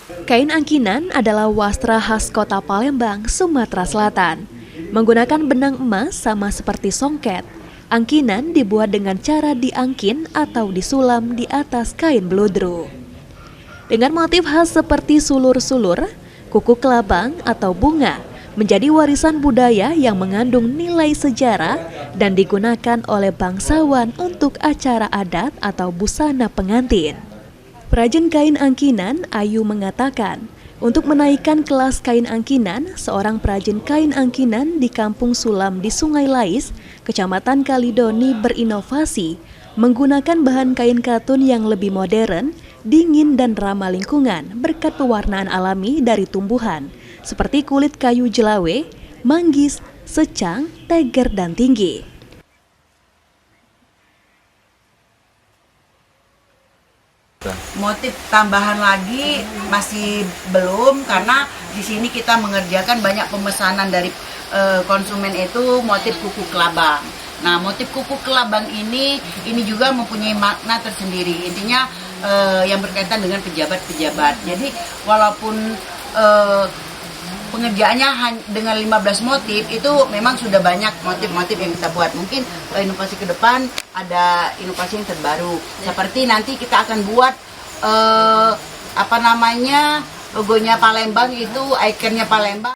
Kain angkinan adalah wastra khas kota Palembang, Sumatera Selatan. Menggunakan benang emas sama seperti songket, angkinan dibuat dengan cara diangkin atau disulam di atas kain beludru. Dengan motif khas seperti sulur-sulur, kuku kelabang atau bunga, menjadi warisan budaya yang mengandung nilai sejarah dan digunakan oleh bangsawan untuk acara adat atau busana pengantin. Perajin kain angkinan, Ayu mengatakan, untuk menaikkan kelas kain angkinan, seorang perajin kain angkinan di Kampung Sulam di Sungai Lais, Kecamatan Kalidoni berinovasi, menggunakan bahan kain katun yang lebih modern, dingin dan ramah lingkungan berkat pewarnaan alami dari tumbuhan, seperti kulit kayu jelawe, manggis, secang, teger, dan tinggi. Motif tambahan lagi masih belum, karena di sini kita mengerjakan banyak pemesanan dari konsumen itu motif kuku kelabang. Nah, motif kuku kelabang ini juga mempunyai makna tersendiri. Intinya yang berkaitan dengan pejabat-pejabat. Jadi walaupun pengerjaannya dengan 15 motif itu memang sudah banyak motif-motif yang kita buat. Mungkin inovasi ke depan ada inovasi yang terbaru. Seperti nanti kita akan buat logonya Palembang, itu ikonnya Palembang.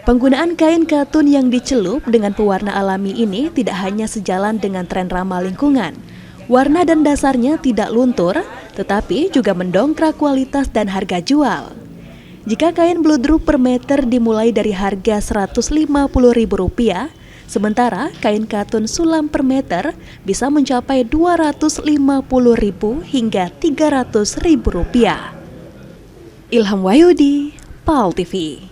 Penggunaan kain katun yang dicelup dengan pewarna alami ini tidak hanya sejalan dengan tren ramah lingkungan. Warna dan dasarnya tidak luntur, tetapi juga mendongkrak kualitas dan harga jual. Jika kain beludru per meter dimulai dari harga Rp150.000, sementara kain katun sulam per meter bisa mencapai Rp250.000 hingga Rp300.000. Ilham Wahyudi, PAL TV.